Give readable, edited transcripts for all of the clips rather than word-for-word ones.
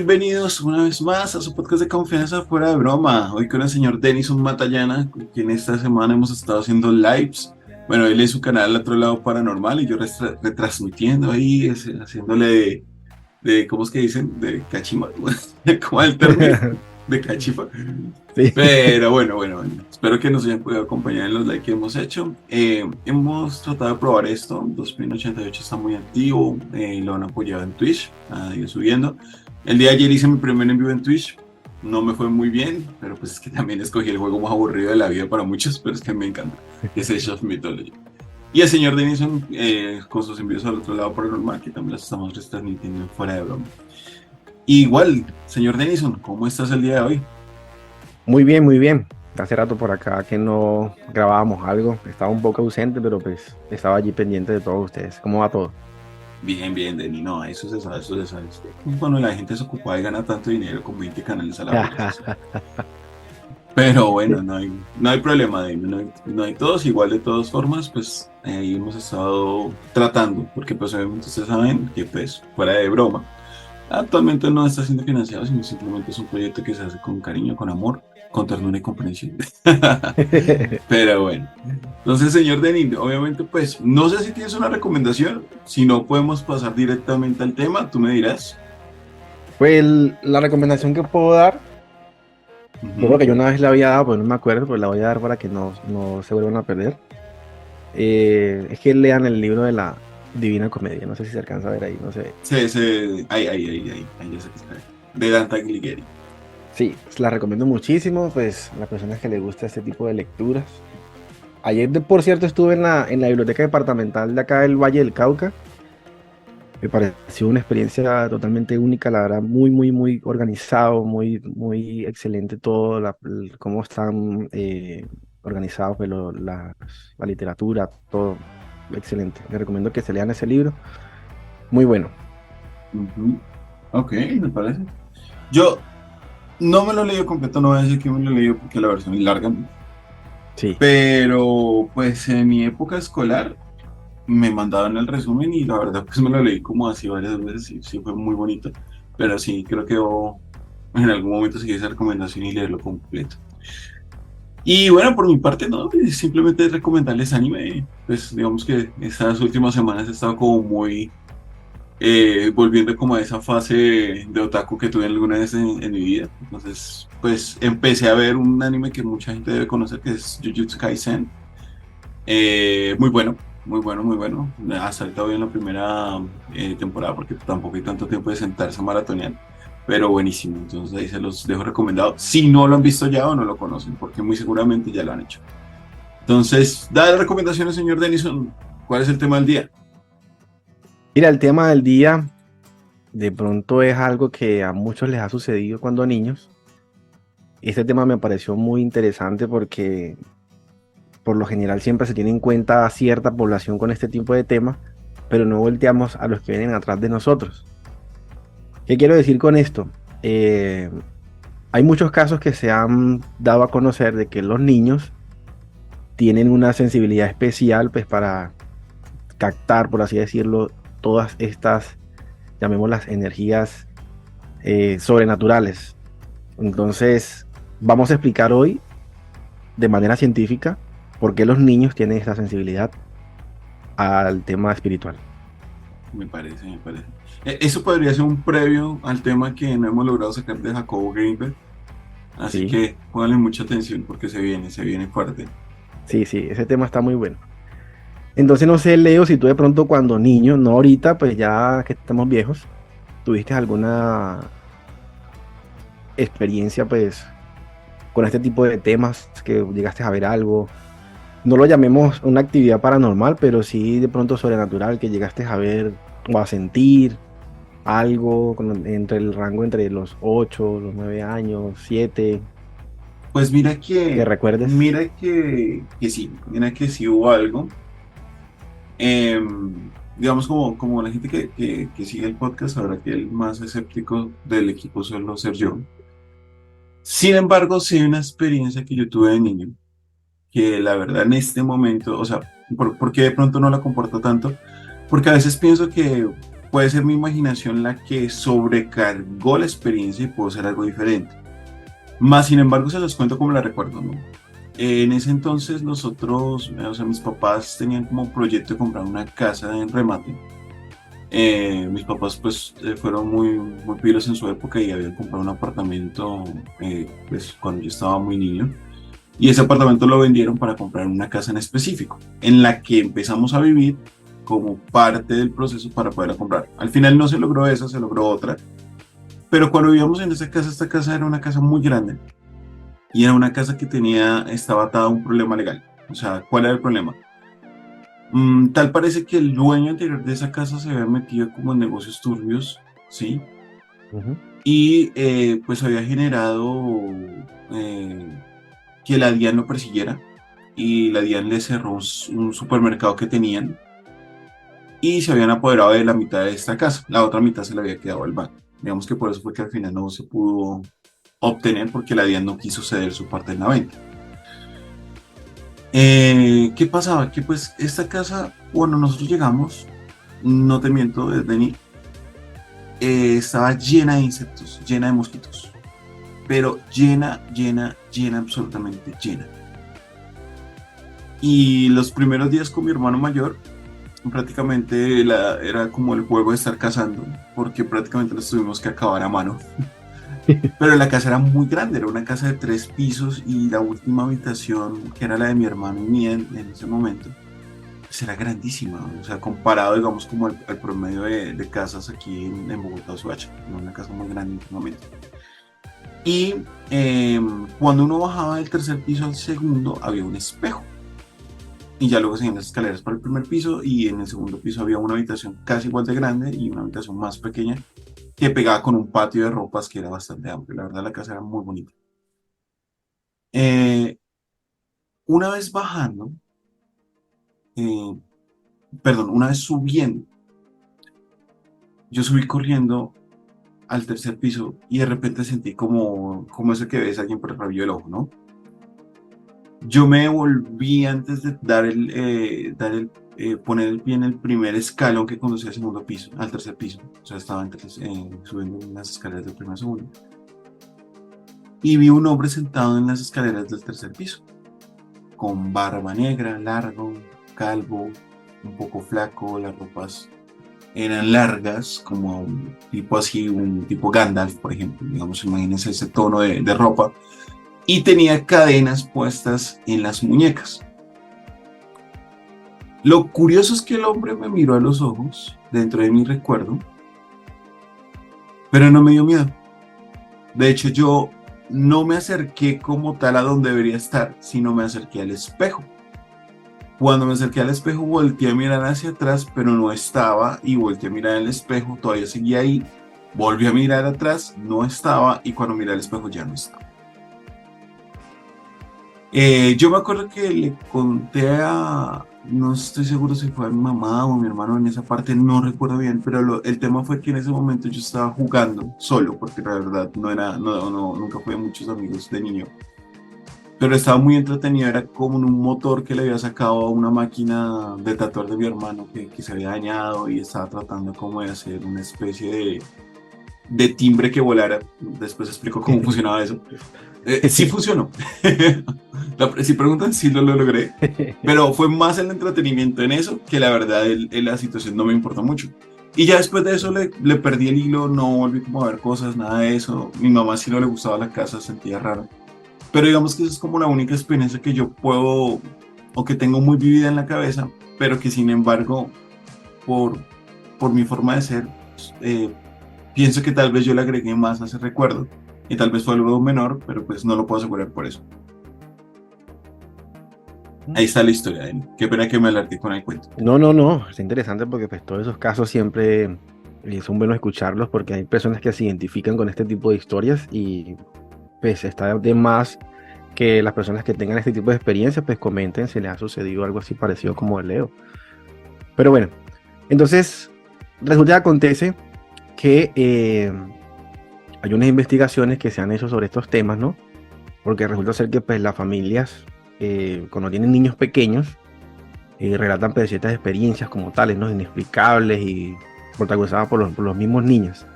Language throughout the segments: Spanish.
bienvenidos una vez más a su podcast de confianza fuera de broma. Hoy con el señor Denison Matallana, con quien esta semana hemos estado haciendo lives. Bueno, él es su canal al otro lado paranormal y yo retransmitiendo ahí, haciéndole ¿cómo es que dicen? De cachima, ¿cómo es el término? De cachifa. Sí. Pero bueno, espero que nos hayan podido acompañar en los likes que hemos hecho. Hemos tratado de probar esto. 2088 está muy activo. Lo han apoyado en Twitch. Ha ido subiendo. El día de ayer hice mi primer en vivo en Twitch. No me fue muy bien, pero pues es que también escogí el juego más aburrido de la vida para muchos, pero es que me encanta, que es Age of Mythology. Y el señor Denison con sus envíos al otro lado paranormal, que también los estamos retransmitiendo fuera de broma. Igual, señor Denison, ¿cómo estás el día de hoy? Muy bien, muy bien. Hace rato por acá que no grabábamos algo. Estaba un poco ausente, pero pues estaba allí pendiente de todos ustedes. ¿Cómo va todo? Bien, Denny, no, eso se sabe, eso se sabe. Cuando la gente se ocupa y gana tanto dinero con 20 canales a la vez. Pero bueno, no hay problema, Denny, no hay todos, igual de todas formas, pues ahí hemos estado tratando, porque pues obviamente ustedes saben que pues fuera de broma, actualmente no está siendo financiado, sino simplemente es un proyecto que se hace con cariño, con amor, con ternura y comprensión. Pero bueno. Entonces, señor Denis, obviamente, pues, no sé si tienes una recomendación. Si no, podemos pasar directamente al tema. Tú me dirás. Pues la recomendación que puedo dar, yo creo Ujú. que yo una vez la había dado, pero no me acuerdo, pues la voy a dar para que no se vuelvan a perder. Es que lean el libro de la Divina Comedia. No sé si se alcanza a ver ahí, no sé. Ahí, ya sé que está. De Dante Alighieri. Sí, la recomiendo muchísimo, pues a las personas que les gusta este tipo de lecturas. Ayer, por cierto, estuve en la biblioteca departamental de acá del Valle del Cauca. Me pareció una experiencia totalmente única, la verdad, muy, muy, muy organizado, muy, muy excelente todo, cómo están organizados pues, la literatura, todo excelente. Les recomiendo que se lean ese libro, muy bueno. Ujú. Ok, me parece. Yo no me lo he leído completo, no voy a decir que me lo he leído porque la versión es larga, ¿no? Sí, Pero, pues, en mi época escolar me mandaban el resumen y la verdad pues me lo leí como así varias veces y sí fue muy bonito, pero sí creo que debo en algún momento seguir esa recomendación y leerlo completo. Y bueno, por mi parte no, simplemente recomendarles anime, pues digamos que estas últimas semanas he estado como muy volviendo como a esa fase de otaku que tuve alguna vez en mi vida, entonces pues empecé a ver un anime que mucha gente debe conocer que es Jujutsu Kaisen. Muy bueno, muy bueno, muy bueno. Ha saltado bien la primera temporada porque tampoco hay tanto tiempo de sentarse a maratonear, pero buenísimo. Entonces ahí se los dejo recomendado. Si no lo han visto ya o no lo conocen, porque muy seguramente ya lo han hecho. Entonces, dale recomendaciones, señor Denison. ¿Cuál es el tema del día? mira, el tema del día de pronto es algo que a muchos les ha sucedido cuando niños. Este tema me pareció muy interesante porque por lo general siempre se tiene en cuenta a cierta población con este tipo de temas, pero no volteamos a los que vienen atrás de nosotros. ¿Qué quiero decir con esto? Eh, Hay muchos casos que se han dado a conocer de que los niños tienen una sensibilidad especial pues, para captar, por así decirlo, todas estas, llamémoslas, energías sobrenaturales. Entonces, vamos a explicar hoy de manera científica por qué los niños tienen esta sensibilidad al tema espiritual. Me parece, me parece. Eso podría ser un previo al tema que no hemos logrado sacar de Jacobo Greenberg. Así Sí, que pónganle mucha atención porque se viene fuerte. sí, sí, ese tema está muy bueno. Entonces, no sé, Leo, si tú de pronto cuando niño, no ahorita, pues ya que estamos viejos, tuviste alguna experiencia, pues, con este tipo de temas, que llegaste a ver algo. No lo llamemos una actividad paranormal, pero sí de pronto sobrenatural, que llegaste a ver o a sentir algo entre el rango entre los 8 los 9 años, 7 Pues mira que que, recuerdes. mira que sí hubo algo. Digamos como la gente que sigue el podcast sabrá que el más escéptico del equipo suelo ser yo. Sin embargo, sí hay una experiencia que yo tuve de niño, que la verdad en este momento, o sea, ¿por qué de pronto no la comporto tanto? Porque a veces pienso que puede ser mi imaginación la que sobrecargó la experiencia y pudo ser algo diferente. Más sin embargo, se los cuento como la recuerdo, ¿no? En ese entonces nosotros, o sea, mis papás tenían como proyecto de comprar una casa en remate. Mis papás pues fueron muy pilos en su época y habían comprado un apartamento pues cuando yo estaba muy niño. Y ese apartamento lo vendieron para comprar una casa en específico, en la que empezamos a vivir como parte del proceso para poderla comprar. Al final no se logró esa, se logró otra. Pero cuando vivíamos en esa casa, esta casa era una casa muy grande y era una casa que estaba atada a un problema legal. O sea, ¿cuál era el problema? Tal parece que el dueño anterior de esa casa se había metido como en negocios turbios, ¿sí? Ujú. Y pues había generado eh, que la DIAN lo persiguiera y la DIAN le cerró un supermercado que tenían y se habían apoderado de la mitad de esta casa. La otra mitad se le había quedado al banco. Digamos que por eso fue que al final no se pudo obtener porque la DIAN no quiso ceder su parte en la venta. ¿Qué pasaba? Que pues esta casa, cuando nosotros llegamos, no te miento, desde ni estaba llena de insectos, llena de mosquitos, pero llena, absolutamente llena. Y los primeros días con mi hermano mayor, prácticamente era como el juego de estar cazando, porque prácticamente los tuvimos que acabar a mano. Pero la casa era muy grande, era una casa de 3 pisos y la última habitación, que era la de mi hermano y mía en ese momento, pues era grandísima, o sea, comparado, digamos, como el promedio de casas aquí en Bogotá o Soacha, ¿no? Una casa muy grande en ese momento. Y cuando uno bajaba del tercer piso al segundo, había un espejo. Y ya luego seguían las escaleras para el primer piso y en el segundo piso había una habitación casi igual de grande y una habitación más pequeña que pegaba con un patio de ropas que era bastante amplio. La verdad la casa era muy bonita. Eh, una vez bajando, eh, perdón, una vez subiendo, yo subí corriendo al tercer piso y de repente sentí como eso que ves a alguien por el rabillo del ojo, ¿no? Yo me volví antes de poner el pie en el primer escalón que conducía al segundo piso, al tercer piso. O sea, estaba subiendo en las escaleras del primer segundo. Y vi un hombre sentado en las escaleras del tercer piso, con barba negra, largo, calvo, un poco flaco, las ropas eran largas, como un tipo así, un tipo Gandalf, por ejemplo. Digamos, imagínense ese tono de ropa. Y tenía cadenas puestas en las muñecas. Lo curioso es que el hombre me miró a los ojos, dentro de mi recuerdo, pero no me dio miedo. De hecho, yo no me acerqué como tal a donde debería estar, sino me acerqué al espejo. Cuando me acerqué al espejo, volteé a mirar hacia atrás, pero no estaba, y volteé a mirar el espejo, todavía seguía ahí. Volví a mirar atrás, no estaba, y cuando miré al espejo ya no estaba. Yo me acuerdo que le conté no estoy seguro si fue a mi mamá o a mi hermano en esa parte, no recuerdo bien, pero el tema fue que en ese momento yo estaba jugando solo, porque la verdad nunca fui a muchos amigos de niño, pero estaba muy entretenido, era como un motor que le había sacado a una máquina de tatuar de mi hermano que se había dañado y estaba tratando como de hacer una especie de timbre que volara. Después explico cómo funcionaba eso. Sí funcionó. Si preguntan, sí lo logré. Pero fue más el entretenimiento en eso que la verdad la situación no me importó mucho. Y ya después de eso le perdí el hilo, no volví como a ver cosas, nada de eso. Mi mamá sí no le gustaba la casa, sentía raro. Pero digamos que esa es como la única experiencia que yo puedo o que tengo muy vivida en la cabeza, pero que sin embargo, por, por mi forma de ser, eh, pienso que tal vez yo le agregué más a ese recuerdo y tal vez fue algo menor, pero pues no lo puedo asegurar por eso. Ahí está la historia de él. Qué pena que me alargué con el cuento. No, no, no, es interesante porque pues todos esos casos siempre son buenos escucharlos porque hay personas que se identifican con este tipo de historias y pues está de más que las personas que tengan este tipo de experiencias pues comenten si les ha sucedido algo así parecido como el Leo. Pero bueno, entonces resulta que acontece que hay unas investigaciones que se han hecho sobre estos temas, ¿no? Porque resulta ser que pues las familias cuando tienen niños pequeños relatan pues, ciertas experiencias como tales, ¿no? Inexplicables y protagonizada por los mismos niños.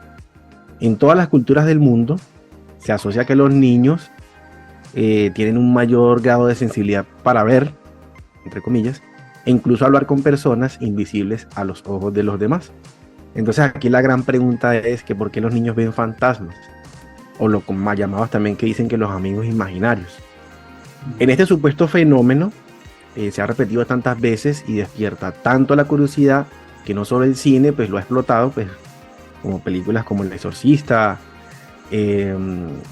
En todas las culturas del mundo se asocia que los niños tienen un mayor grado de sensibilidad para ver, entre comillas, e incluso hablar con personas invisibles a los ojos de los demás. Entonces aquí la gran pregunta es que ¿por qué los niños ven fantasmas? O lo más llamados también que dicen que los amigos imaginarios. En este supuesto fenómeno se ha repetido tantas veces y despierta tanto la curiosidad que no solo el cine pues lo ha explotado, pues como películas como El Exorcista,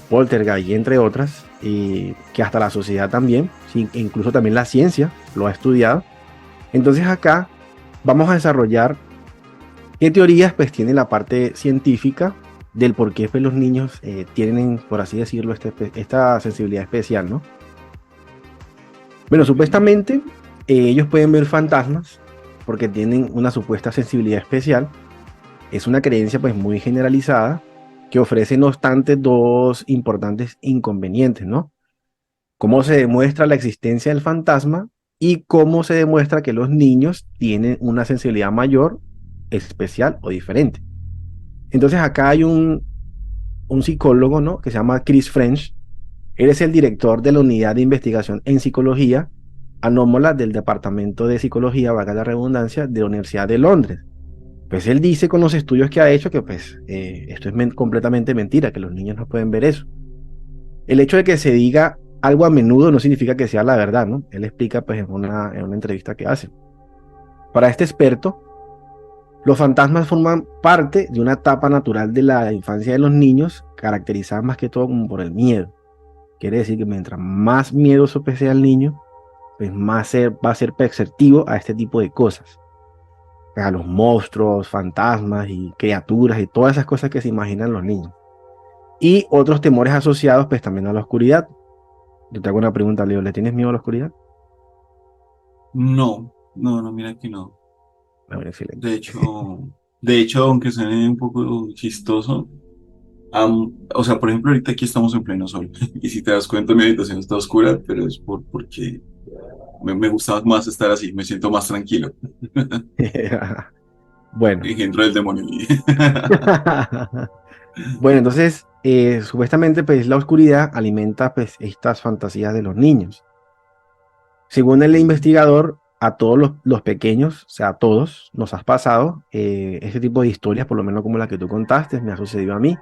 Poltergeist y entre otras, que hasta la sociedad también, sí, incluso también la ciencia lo ha estudiado. Entonces acá vamos a desarrollar qué teorías pues tiene la parte científica del por qué pues, los niños tienen, por así decirlo, esta sensibilidad especial, ¿no? Bueno, supuestamente ellos pueden ver fantasmas porque tienen una supuesta sensibilidad especial. Es una creencia pues muy generalizada que ofrece no obstante dos importantes inconvenientes, ¿no? Cómo se demuestra la existencia del fantasma y cómo se demuestra que los niños tienen una sensibilidad mayor, especial o diferente. Entonces acá hay un psicólogo, ¿no? Que se llama Chris French. Él es el director de la unidad de investigación en psicología anómala del departamento de psicología, valga la redundancia, de la Universidad de Londres. Pues él dice con los estudios que ha hecho que pues esto es completamente mentira, que los niños no pueden ver eso. El hecho de que se diga algo a menudo no significa que sea la verdad, ¿no? Él explica pues en una entrevista que hace. Para este experto, los fantasmas forman parte de una etapa natural de la infancia de los niños, caracterizada más que todo como por el miedo. Quiere decir que mientras más miedoso pues, sea el niño, pues más va a ser perceptivo a este tipo de cosas. A los monstruos, fantasmas y criaturas y todas esas cosas que se imaginan los niños. Y otros temores asociados pues también a la oscuridad. Yo te hago una pregunta, Leo, ¿le tienes miedo a la oscuridad? No, no, no, mira que no. No, excelente. De hecho, de hecho, aunque suene un poco chistoso, o sea, por ejemplo, ahorita aquí estamos en pleno sol. Y si te das cuenta, mi habitación está oscura, pero es porque me gusta más estar así, me siento más tranquilo. Bueno. Engendro del demonio. Bueno, entonces, supuestamente, pues la oscuridad alimenta pues estas fantasías de los niños. Según el investigador, a todos los pequeños, o sea, a todos, nos has pasado este tipo de historias, por lo menos como la que tú contaste, me ha sucedido a mí.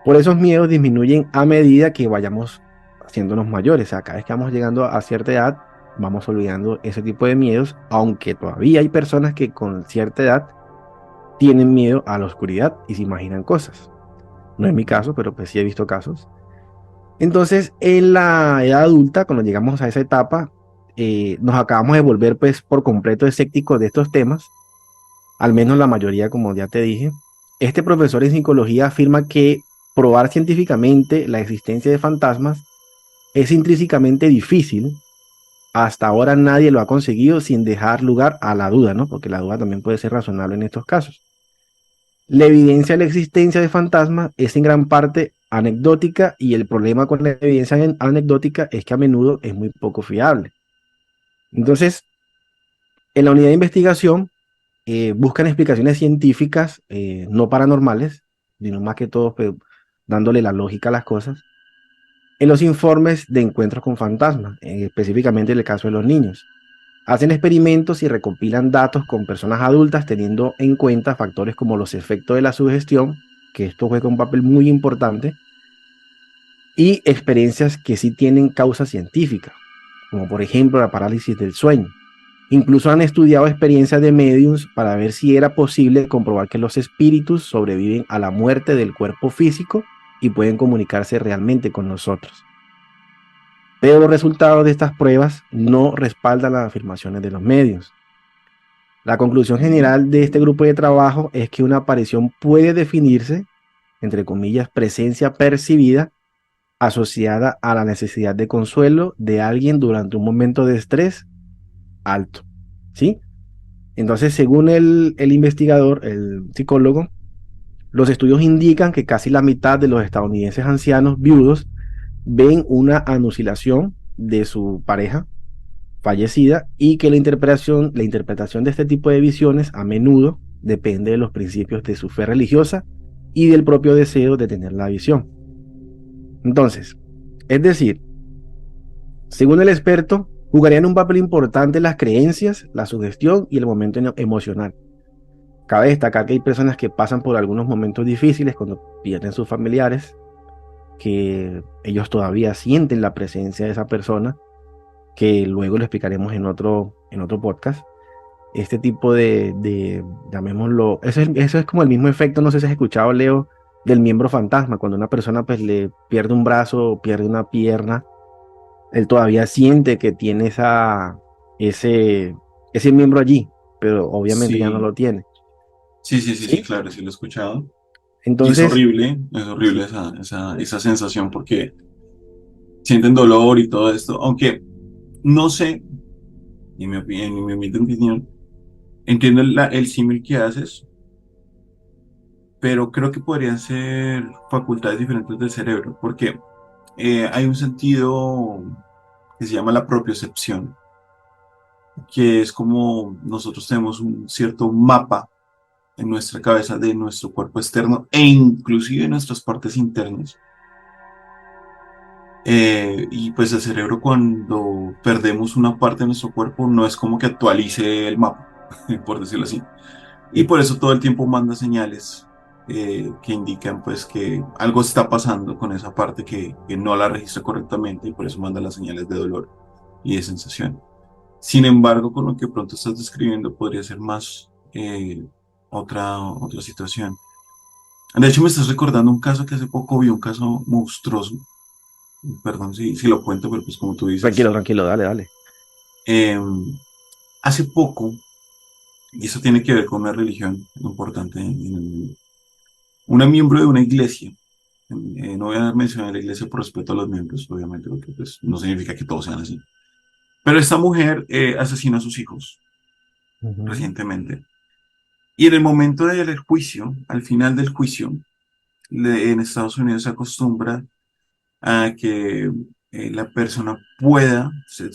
Por esos miedos disminuyen a medida que vayamos haciéndonos mayores. O sea, cada vez que vamos llegando a cierta edad, vamos olvidando ese tipo de miedos, aunque todavía hay personas que con cierta edad tienen miedo a la oscuridad y se imaginan cosas. No es mi caso, pero pues sí he visto casos. Entonces, en la edad adulta, cuando llegamos a esa etapa, nos acabamos de volver pues por completo escépticos de estos temas, al menos la mayoría, como ya te dije. Este profesor en psicología afirma que probar científicamente la existencia de fantasmas es intrínsecamente difícil. Hasta ahora nadie lo ha conseguido sin dejar lugar a la duda, ¿no? Porque la duda también puede ser razonable en estos casos. La evidencia de la existencia de fantasmas es en gran parte anecdótica y el problema con la evidencia anecdótica es que a menudo es muy poco fiable. Entonces, en la unidad de investigación buscan explicaciones científicas no paranormales, sino más que todo pues, dándole la lógica a las cosas, en los informes de encuentros con fantasmas, específicamente en el caso de los niños. Hacen experimentos y recopilan datos con personas adultas teniendo en cuenta factores como los efectos de la sugestión, que esto juega un papel muy importante, y experiencias que sí tienen causa científica, como por ejemplo la parálisis del sueño. Incluso han estudiado experiencias de mediums para ver si era posible comprobar que los espíritus sobreviven a la muerte del cuerpo físico y pueden comunicarse realmente con nosotros. Pero los resultados de estas pruebas no respaldan las afirmaciones de los medios. La conclusión general de este grupo de trabajo es que una aparición puede definirse, entre comillas, presencia percibida asociada a la necesidad de consuelo de alguien durante un momento de estrés alto, ¿sí? Entonces, según el investigador, el psicólogo, los estudios indican que casi la mitad de los estadounidenses ancianos viudos ven una anunciación de su pareja fallecida y que la interpretación de este tipo de visiones a menudo depende de los principios de su fe religiosa y del propio deseo de tener la visión. Entonces, es decir, según el experto, jugarían un papel importante las creencias, la sugestión y el momento emocional. Cabe destacar que hay personas que pasan por algunos momentos difíciles cuando pierden sus familiares, que ellos todavía sienten la presencia de esa persona, que luego lo explicaremos en otro podcast. Este tipo llamémoslo, eso es como el mismo efecto, no sé si has escuchado, Leo, del miembro fantasma, cuando una persona pues le pierde un brazo o pierde una pierna, él todavía siente que tiene ese, ese miembro allí, pero obviamente ya no Sí, lo tiene, sí, ¿sí? claro, sí lo he escuchado. Y Entonces, es horrible sí, esa sensación porque sienten dolor y todo esto, aunque no sé, en mi humilde opinión, entiendo el símil que haces, pero creo que podrían ser facultades diferentes del cerebro, porque hay un sentido que se llama la propiocepción, que es como nosotros tenemos un cierto mapa en nuestra cabeza de nuestro cuerpo externo e inclusive nuestras partes internas. Y pues el cerebro cuando perdemos una parte de nuestro cuerpo no es como que actualice el mapa, por decirlo así. Y sí, por eso todo el tiempo manda señales que indican pues que algo está pasando con esa parte que no la registra correctamente y por eso manda las señales de dolor y de sensación. Sin embargo, con lo que pronto estás describiendo podría ser más otra situación. De hecho, me estás recordando un caso que hace poco vi, un caso monstruoso. Perdón si lo cuento, pero pues como tú tranquilo, dices. tranquilo, dale, dale. Hace poco, y eso tiene que ver con una religión importante en el mundo, una miembro de una iglesia, no voy a mencionar la iglesia por respeto a los miembros, obviamente, porque pues, no significa que todos sean así, pero esta mujer asesinó a sus hijos Ujú. recientemente. Y en el momento del juicio, al final del juicio, en Estados Unidos se acostumbra a que la persona pueda,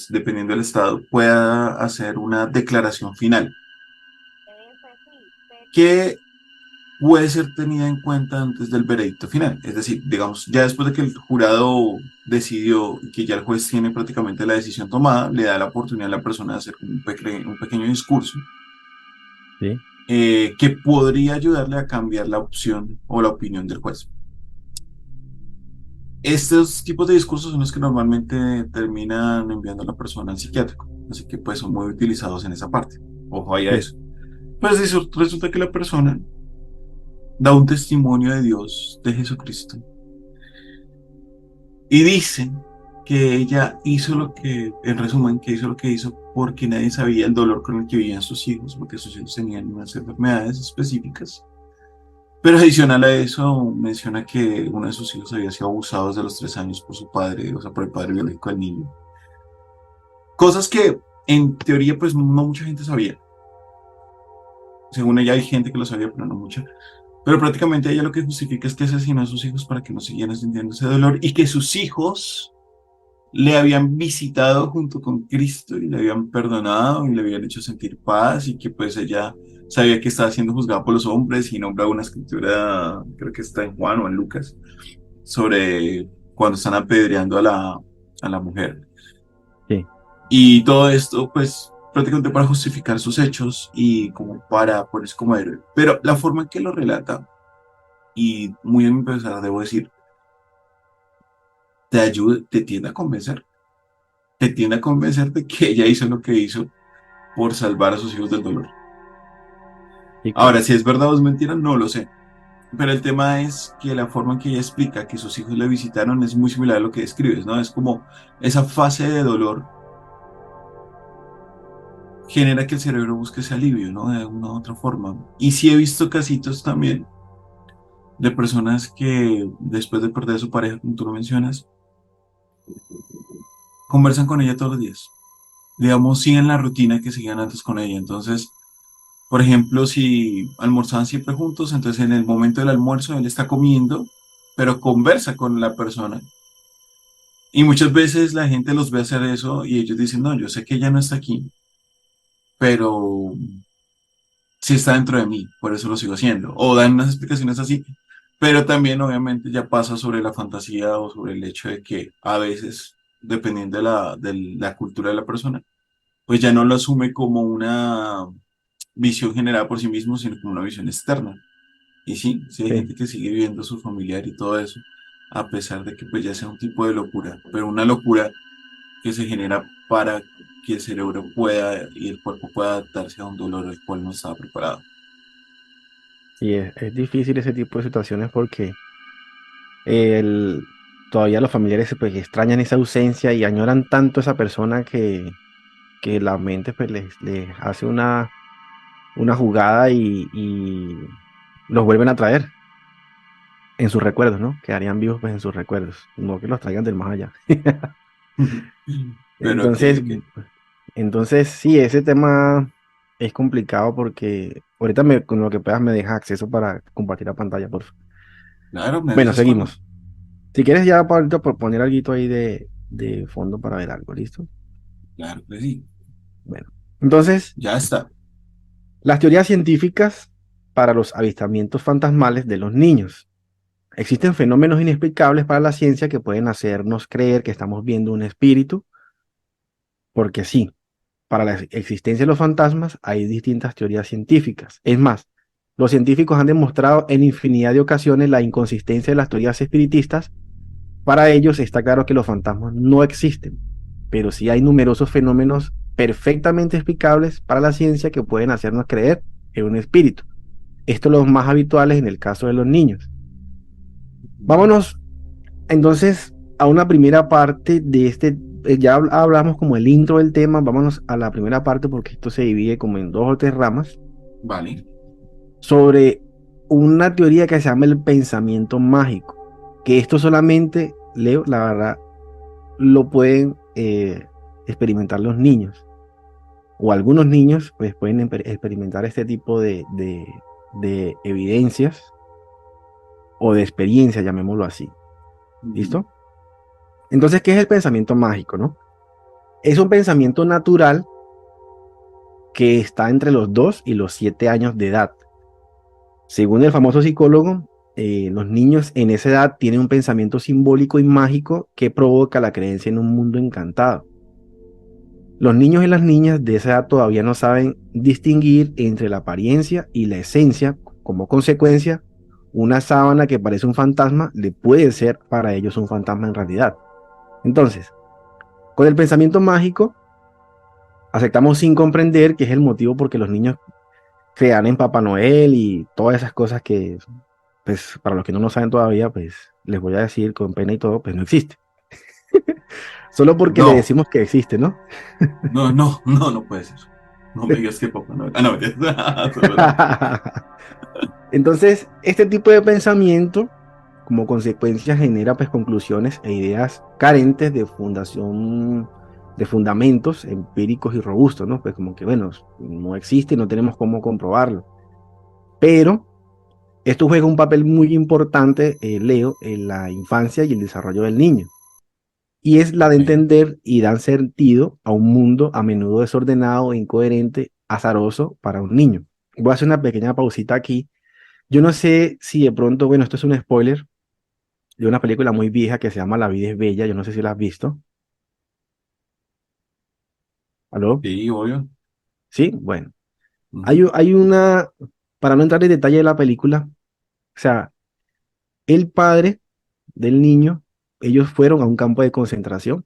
dependiendo del estado, pueda hacer una declaración final que puede ser tenida en cuenta antes del veredicto final. Es decir, digamos, ya después de que el jurado decidió que ya el juez tiene prácticamente la decisión tomada, le da la oportunidad a la persona de hacer un pequeño discurso Sí, que podría ayudarle a cambiar la opción o la opinión del juez. Estos tipos de discursos son los que normalmente terminan enviando a la persona al psiquiátrico, así que pues son muy utilizados en esa parte. Ojo ahí a sí. eso. Pues resulta que la persona da un testimonio de Dios, de Jesucristo, y dice que ella hizo lo que, en resumen, que hizo lo que hizo porque nadie sabía el dolor con el que vivían sus hijos, porque sus hijos tenían unas enfermedades específicas. Pero adicional a eso, menciona que uno de sus hijos había sido abusado desde los 3 años por su padre, o sea, por el padre biológico del niño. Cosas que en teoría pues no mucha gente sabía. Según ella hay gente que lo sabía, pero no mucha. Pero prácticamente ella lo que justifica es que asesinó a sus hijos para que no siguieran sintiendo ese dolor y que sus hijos le habían visitado junto con Cristo y le habían perdonado y le habían hecho sentir paz y que pues ella sabía que estaba siendo juzgada por los hombres y nombra una escritura, creo que está en Juan o en Lucas, sobre cuando están apedreando a la mujer. Sí. Y todo esto, pues, prácticamente para justificar sus hechos y como para ponerse como héroe. Pero la forma en que lo relata, y muy a mi pesar, debo decir, te ayuda, te tiende a convencer de que ella hizo lo que hizo por salvar a sus hijos del dolor. Sí, Ahora, claro. si es verdad o es mentira, no lo sé. Pero el tema es que la forma en que ella explica que sus hijos le visitaron es muy similar a lo que describes, ¿no? Es como esa fase de dolor genera que el cerebro busque ese alivio, ¿no? De alguna u otra forma. Y sí he visto casitos también de personas que después de perder a su pareja, como tú lo mencionas, conversan con ella todos los días. Digamos, siguen la rutina que seguían antes con ella. Entonces, por ejemplo, si almorzaban siempre juntos, entonces en el momento del almuerzo él está comiendo, pero conversa con la persona. Y muchas veces la gente los ve hacer eso y ellos dicen, no, yo sé que ella no está aquí, pero sí está dentro de mí, por eso lo sigo haciendo. O dan unas explicaciones así, pero también obviamente ya pasa sobre la fantasía o sobre el hecho de que a veces, dependiendo de la cultura de la persona, pues ya no lo asume como una visión generada por sí mismo, sino como una visión externa. Y sí, sí hay Sí. gente que sigue viendo a su familiar y todo eso, a pesar de que pues ya sea un tipo de locura, pero una locura que se genera para que el cerebro pueda y el cuerpo pueda adaptarse a un dolor al cual no estaba preparado. Y es difícil ese tipo de situaciones porque el, todavía los familiares pues, extrañan esa ausencia y añoran tanto a esa persona que la mente pues, les hace una jugada y los vuelven a traer en sus recuerdos, ¿no? Quedarían vivos pues, en sus recuerdos, no que los traigan del más allá. Pero ok, Entonces, ok. entonces sí, ese tema es complicado porque ahorita con lo que puedas me deja acceso para compartir la pantalla, por favor. Claro, me Bueno, avisas cuando. seguimos. Si quieres ya ahorita por poner algo ahí de fondo para ver algo, ¿listo? Claro que sí. Bueno, entonces, Ya está. las teorías científicas para los avistamientos fantasmales de los niños. Existen fenómenos inexplicables para la ciencia que pueden hacernos creer que estamos viendo un espíritu, porque sí, para la existencia de los fantasmas hay distintas teorías científicas. Es más, los científicos han demostrado en infinidad de ocasiones la inconsistencia de las teorías espiritistas. Para ellos está claro que los fantasmas no existen, pero sí hay numerosos fenómenos perfectamente explicables para la ciencia que pueden hacernos creer en un espíritu. Esto es lo más habitual en el caso de los niños. Vámonos entonces a una primera parte de este, ya hablamos como el intro del tema, vámonos a la primera parte porque esto se divide como en dos o tres ramas Vale. sobre una teoría que se llama el pensamiento mágico, que esto solamente, Leo, la verdad, lo pueden experimentar los niños, o algunos niños pues pueden experimentar este tipo de evidencias o de experiencias, llamémoslo así. Ujú. ¿Listo? Entonces, ¿qué es el pensamiento mágico, no? Es un pensamiento natural que está entre los 2 y los 7 años de edad. Según el famoso psicólogo, los niños en esa edad tienen un pensamiento simbólico y mágico que provoca la creencia en un mundo encantado. Los niños y las niñas de esa edad todavía no saben distinguir entre la apariencia y la esencia. Como consecuencia, una sábana que parece un fantasma le puede ser para ellos un fantasma en realidad. Entonces, con el pensamiento mágico, aceptamos sin comprender que es el motivo por que los niños crean en Papá Noel y todas esas cosas que, pues, para los que no lo saben todavía, pues, les voy a decir con pena y todo, pues no existe. Solo porque le No, decimos que existe, ¿no? no, no, no, no puede ser. No me digas que papá no. Ah, no, solo broma. Entonces, este tipo de pensamiento, como consecuencia, genera pues conclusiones e ideas carentes de fundación, de fundamentos empíricos y robustos, ¿no? Pues como que, bueno, no existe, no tenemos cómo comprobarlo. Pero esto juega un papel muy importante, Leo, en la infancia y el desarrollo del niño. Y es la de Ok. entender y dar sentido a un mundo a menudo desordenado, incoherente, azaroso para un niño. Voy a hacer una pequeña pausita aquí. Yo no sé si de pronto, bueno, esto es un spoiler de una película muy vieja que se llama La vida es bella. Yo no sé si la has visto. ¿Aló? Sí, obvio. Sí, bueno. Ujú. Hay una, para no entrar en detalle de la película, o sea, el padre del niño, ellos fueron a un campo de concentración,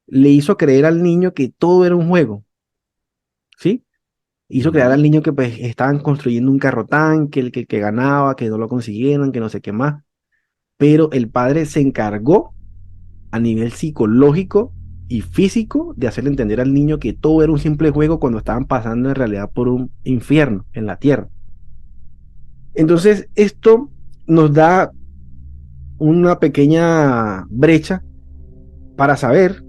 le hizo creer al niño que todo era un juego, ¿sí? Hizo creer Ujú. al niño que pues estaban construyendo un carro tanque, que ganaba, que no lo consiguieron, que no sé qué más. Pero el padre se encargó a nivel psicológico y físico de hacerle entender al niño que todo era un simple juego cuando estaban pasando en realidad por un infierno en la tierra. Entonces, esto nos da una pequeña brecha para saber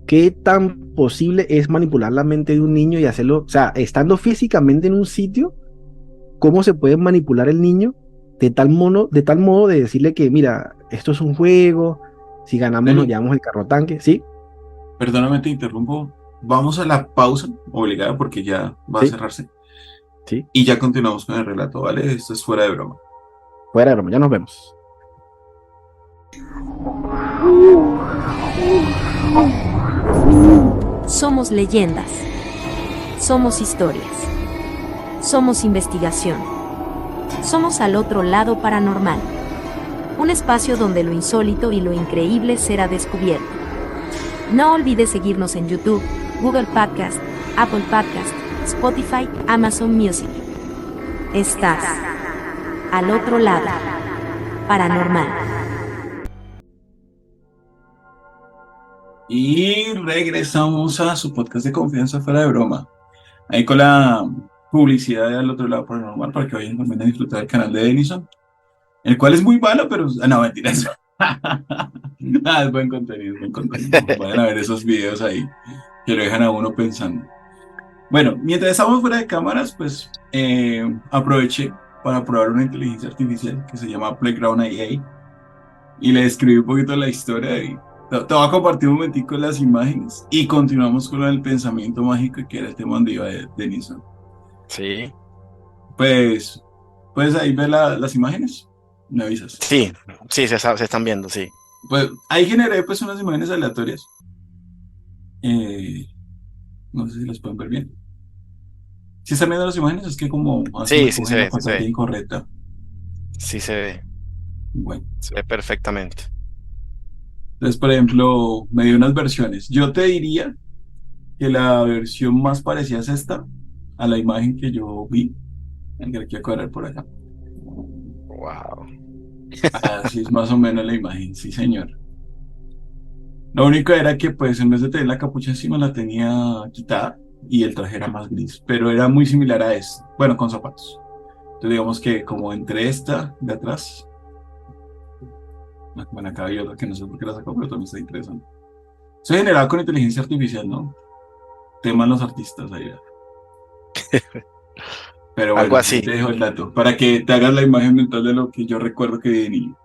qué tan posible es manipular la mente de un niño y hacerlo, o sea, estando físicamente en un sitio, cómo se puede manipular el niño de tal modo de decirle que, mira, esto es un juego, si ganamos nos Dale, llevamos el carro tanque, ¿sí? perdóname, te interrumpo. Vamos a la pausa obligada porque ya va a Sí, cerrarse. Sí, y ya continuamos con el relato, ¿vale? Esto es fuera de broma. fuera de broma, ya nos vemos. Somos leyendas. Somos historias. Somos investigación. Somos Al Otro Lado Paranormal. Un espacio donde lo insólito y lo increíble será descubierto. No olvides seguirnos en YouTube, Google Podcast, Apple Podcast, Spotify, Amazon Music. Estás al otro lado. Paranormal. Y regresamos a su podcast de confianza fuera de broma. Ahí con la publicidad de Al Otro Lado Paranormal para que vayan también a disfrutar del canal de Denison, el cual es muy malo, pero no, mentiras. Es buen contenido, es buen contenido. Vayan a ver esos videos ahí que lo dejan a uno pensando. Bueno, mientras estábamos fuera de cámaras, pues aproveché para probar una inteligencia artificial que se llama Playground AI y le escribí un poquito la historia y te voy a compartir un momentico las imágenes y continuamos con el pensamiento mágico que era el tema donde iba de Denison. Sí, Pues, puedes ahí ver las imágenes, me avisas. sí, sí, se están viendo, sí. Pues ahí generé pues unas imágenes aleatorias. Eh, no sé si las pueden ver bien. Si están viendo las imágenes, es que como a veces me Sí, sí cogen se la ve, sí se pantalla ve. incorrecta. Sí Bueno, se ve perfectamente. entonces, por ejemplo, me dio unas versiones. Yo te diría que la versión más parecida es esta, a la imagen que yo vi. Que la quiero correr por acá. Wow. Así es más o menos la imagen, sí, señor. Lo único era que, pues, en vez de tener la capucha encima, la tenía quitada y el traje era más gris, pero era muy similar a este. Bueno, con zapatos. Entonces, digamos que como entre esta de atrás, bueno, acá hay otra que no sé por qué la sacó, pero también está interesante. Se generaba con inteligencia artificial, ¿no? Teman los artistas ahí. Pero Algo bueno, ahí así, te dejo el dato para que te hagas la imagen mental de lo que yo recuerdo que vi de niño.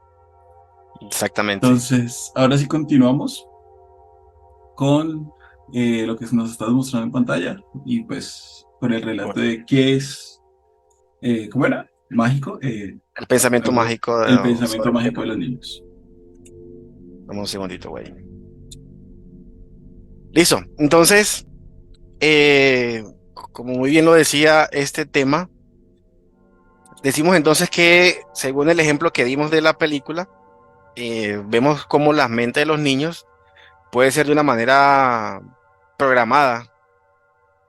exactamente. Entonces, ahora sí continuamos con lo que nos estás mostrando en pantalla y pues con el relato Bueno, de qué es, ¿cómo era? Mágico, el pensamiento algo, mágico el pensamiento sobre el mágico tema. de los niños. Dame un segundito, güey. Listo. Entonces, eh, como muy bien lo decía este tema, decimos entonces que, según el ejemplo que dimos de la película, vemos cómo la mente de los niños puede ser de una manera programada,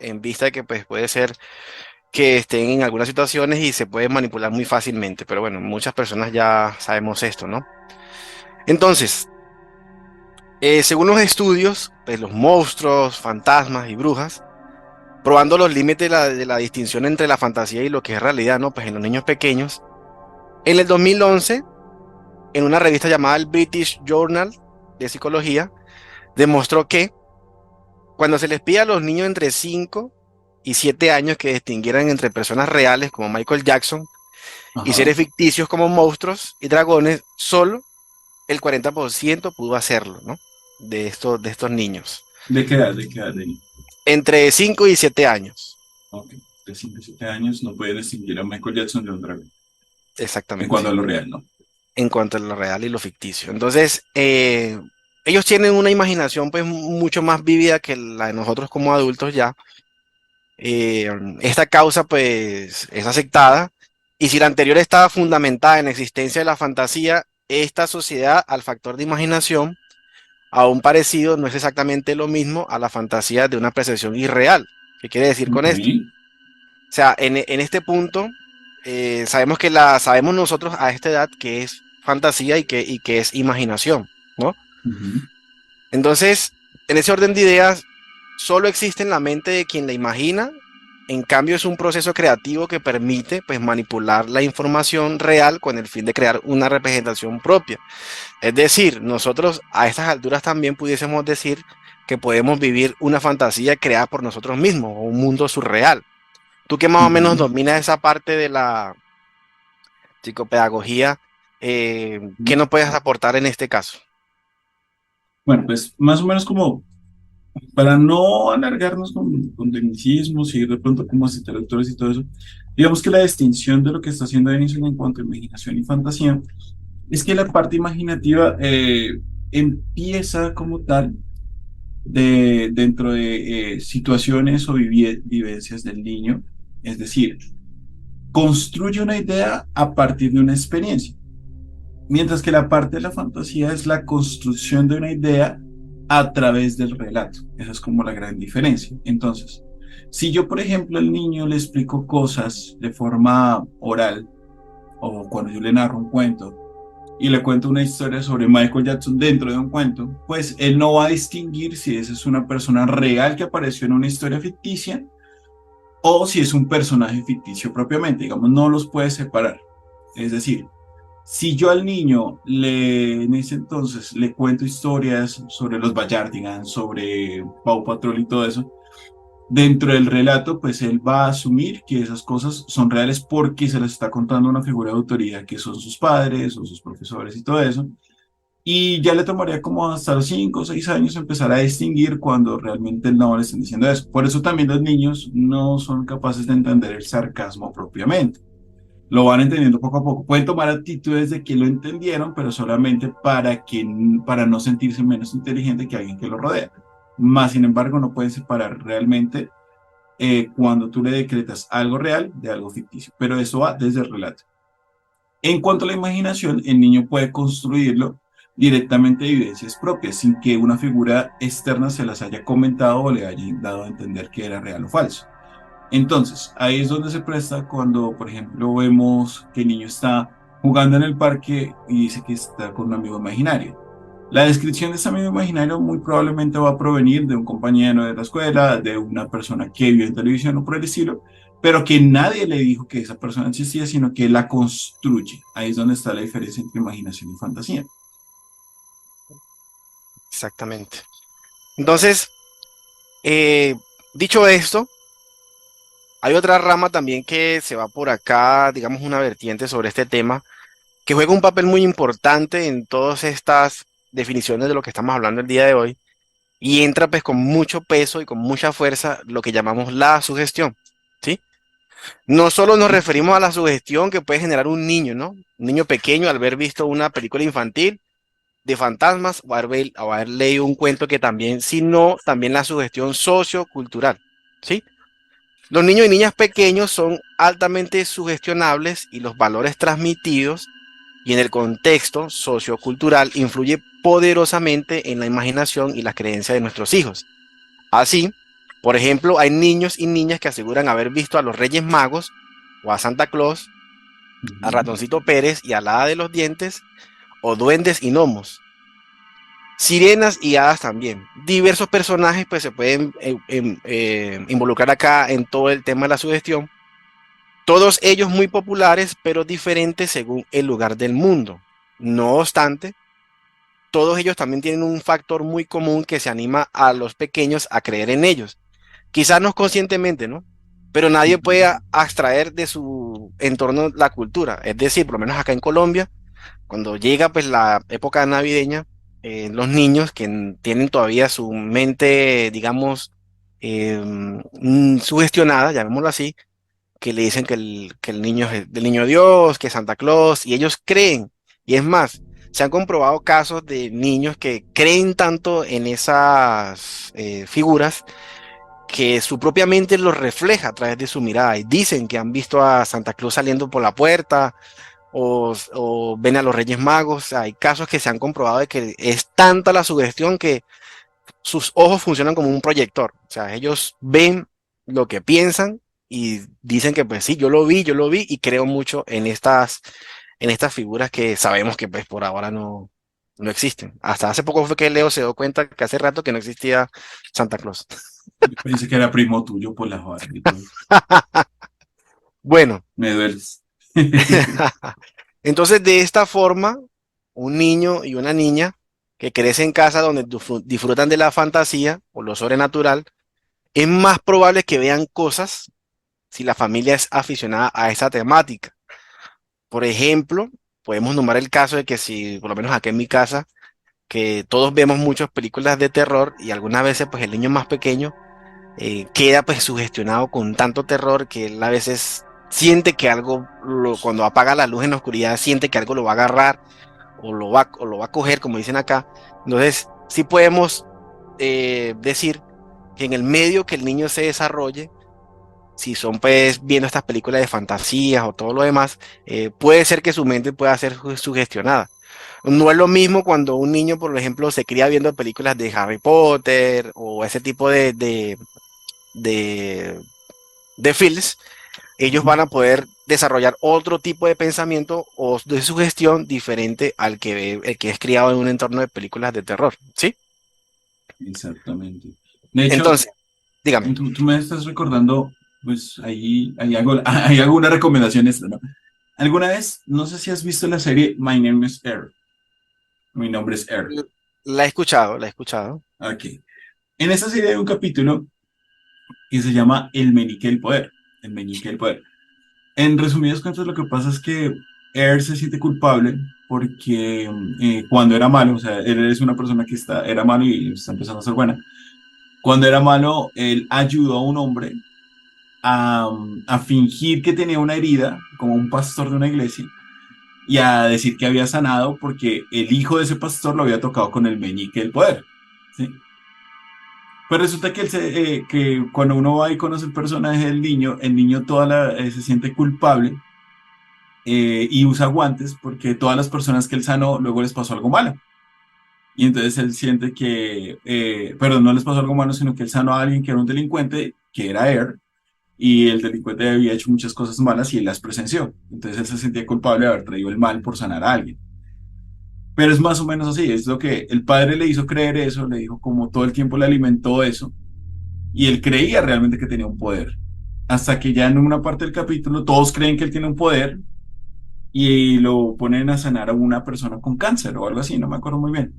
en vista de que pues, puede ser que estén en algunas situaciones y se puede manipular muy fácilmente. Pero bueno, muchas personas ya sabemos esto, ¿no? Entonces, según los estudios, pues los monstruos, fantasmas y brujas, probando los límites de la distinción entre la fantasía y lo que es realidad, ¿no? Pues en los niños pequeños. En el 2011, en una revista llamada el British Journal de Psicología, demostró que cuando se les pide a los niños entre 5 y 7 años que distinguieran entre personas reales como Michael Jackson y Ajá. seres ficticios como monstruos y dragones, solo el 40% pudo hacerlo, ¿no? De estos niños. ¿De qué edad? ¿De qué edad, Denis? Entre 5 y 7 años. Ok, de 5 a 7 años no puede distinguir a Michael Jackson de un dragón. En Exactamente. cuanto a lo real, ¿no? En cuanto a lo real y lo ficticio. Entonces, ellos tienen una imaginación pues mucho más vívida que la de nosotros como adultos ya. Eh, Esta causa pues es aceptada y si la anterior estaba fundamentada en la existencia de la fantasía, esta sociedad al factor de imaginación, aún parecido, no es exactamente lo mismo a la fantasía de una percepción irreal. ¿Qué quiere decir con Ok. esto? O sea, en este punto, sabemos nosotros a esta edad que es fantasía y que es imaginación, ¿no? Ujú. Entonces, en ese orden de ideas, solo existe en la mente de quien la imagina. En cambio, es un proceso creativo que permite, pues, manipular la información real con el fin de crear una representación propia. Es decir, nosotros a estas alturas también pudiésemos decir que podemos vivir una fantasía creada por nosotros mismos o un mundo surreal. Tú que más o menos Ujú. dominas esa parte de la psicopedagogía, ¿qué nos puedes aportar en este caso? Bueno, pues más o menos como para no alargarnos con tecnicismos y de pronto como citar autores y todo eso, digamos que la distinción de lo que está haciendo Denison en cuanto a imaginación y fantasía es que la parte imaginativa empieza como tal dentro de situaciones o vivencias del niño, es decir, construye una idea a partir de una experiencia. Mientras que la parte de la fantasía es la construcción de una idea a través del relato. Esa es como la gran diferencia. Entonces, si yo, por ejemplo, al niño le explico cosas de forma oral, o cuando yo le narro un cuento y le cuento una historia sobre Michael Jackson dentro de un cuento, pues él no va a distinguir si esa es una persona real que apareció en una historia ficticia o si es un personaje ficticio propiamente. Digamos, no los puede separar. Es decir, si yo al niño en ese entonces le cuento historias sobre los Bayardigans, sobre Paw Patrol y todo eso, dentro del relato, pues él va a asumir que esas cosas son reales porque se las está contando una figura de autoridad que son sus padres o sus profesores y todo eso. Y ya le tomaría como hasta los 5 o 6 años empezar a distinguir cuando realmente no le están diciendo eso. Por eso también los niños no son capaces de entender el sarcasmo propiamente, lo van entendiendo poco a poco. Pueden tomar actitudes de que lo entendieron, pero solamente para no sentirse menos inteligente que alguien que lo rodea. Más sin embargo, no pueden separar realmente cuando tú le decretas algo real de algo ficticio. Pero eso va desde el relato. En cuanto a la imaginación, el niño puede construirlo directamente de evidencias propias, sin que una figura externa se las haya comentado o le haya dado a entender que era real o falso. Entonces, ahí es donde se presta cuando, por ejemplo, vemos que el niño está jugando en el parque y dice que está con un amigo imaginario. La descripción de ese amigo imaginario muy probablemente va a provenir de un compañero de la escuela, de una persona que vio en televisión o por el estilo, pero que nadie le dijo que esa persona existía, sino que la construye. Ahí es donde está la diferencia entre imaginación y fantasía. Exactamente. Entonces, eh, dicho esto, hay otra rama también que se va por acá, digamos una vertiente sobre este tema, que juega un papel muy importante en todas estas definiciones de lo que estamos hablando el día de hoy, y entra pues con mucho peso y con mucha fuerza lo que llamamos la sugestión, ¿sí? No solo nos referimos a la sugestión que puede generar un niño, ¿no? Un niño pequeño al haber visto una película infantil de fantasmas o haber leído un cuento que también, sino también la sugestión sociocultural, ¿sí? Los niños y niñas pequeños son altamente sugestionables y los valores transmitidos y en el contexto sociocultural influye poderosamente en la imaginación y las creencias de nuestros hijos. Así, por ejemplo, hay niños y niñas que aseguran haber visto a los Reyes Magos o a Santa Claus, a Ujú. Ratoncito Pérez y a la Hada de los Dientes, o duendes y gnomos. Sirenas y hadas también. Diversos personajes pues se pueden involucrar acá en todo el tema de la sugestión. Todos ellos muy populares, pero diferentes según el lugar del mundo. No obstante, todos ellos también tienen un factor muy común que se anima a los pequeños a creer en ellos. Quizás no conscientemente, ¿no? Pero nadie puede Ujú. abstraer de su entorno la cultura. Es decir, por lo menos acá en Colombia, cuando llega pues la época navideña, los niños que tienen todavía su mente, digamos, sugestionada, llamémoslo así, que le dicen que el niño es del niño Dios, que es Santa Claus, y ellos creen. Y es más, se han comprobado casos de niños que creen tanto en esas figuras que su propia mente los refleja a través de su mirada y dicen que han visto a Santa Claus saliendo por la puerta o ven a los Reyes Magos. O sea, hay casos que se han comprobado de que es tanta la sugestión que sus ojos funcionan como un proyector. O sea, ellos ven lo que piensan y dicen que pues sí, yo lo vi y creo mucho en estas figuras que sabemos que pues por ahora no existen. Hasta hace poco fue que Leo se dio cuenta que hace rato que no existía Santa Claus. Yo pensé que era primo tuyo por la joda y todo. Bueno, Me dueles. entonces de esta forma, un niño y una niña que crecen en casa donde disfrutan de la fantasía o lo sobrenatural, es más probable que vean cosas si la familia es aficionada a esa temática. Por ejemplo, podemos nombrar el caso de que si, por lo menos aquí en mi casa, que todos vemos muchas películas de terror y algunas veces pues el niño más pequeño queda pues sugestionado con tanto terror que él a veces siente que algo, cuando apaga la luz en la oscuridad, siente que algo lo va a agarrar o lo va a coger, como dicen acá. Entonces, sí podemos decir que en el medio que el niño se desarrolle, si son pues viendo estas películas de fantasías o todo lo demás, puede ser que su mente pueda ser sugestionada. No es lo mismo cuando un niño, por ejemplo, se cría viendo películas de Harry Potter o ese tipo de, de films, ellos Ujú. van a poder desarrollar otro tipo de pensamiento o de sugestión diferente al que ve, el que es criado en un entorno de películas de terror, ¿sí? Exactamente. De hecho, Entonces, dígame. tú me estás recordando, pues ahí hago, ahí hago una recomendación extra, ¿no? ¿Alguna vez, no sé si has visto la serie My Name is Earl? Mi nombre es Earl. La he escuchado, la he escuchado. Aquí. En esta serie hay un capítulo que se llama El Meñique del Poder. El Meñique del Poder. En resumidas cuentas, lo que pasa es que Air se siente culpable porque cuando era malo, o sea, él es una persona que era malo y está empezando a ser buena. Cuando era malo, él ayudó a un hombre a fingir que tenía una herida, como un pastor de una iglesia, y a decir que había sanado porque el hijo de ese pastor lo había tocado con el meñique del poder. ¿Sí? Pues resulta que, que cuando uno va y conoce el personaje del niño, el niño se siente culpable y usa guantes porque todas las personas que él sanó luego les pasó algo malo. Y entonces él siente que, perdón, no les pasó algo malo, sino que él sanó a alguien que era un delincuente, que era Air, y el delincuente había hecho muchas cosas malas y él las presenció. Entonces él se sentía culpable de haber traído el mal por sanar a alguien. Pero es más o menos así, es lo que el padre le hizo creer eso, le dijo como todo el tiempo le alimentó eso, y él creía realmente que tenía un poder. Hasta que ya en una parte del capítulo todos creen que él tiene un poder y lo ponen a sanar a una persona con cáncer o algo así, no me acuerdo muy bien.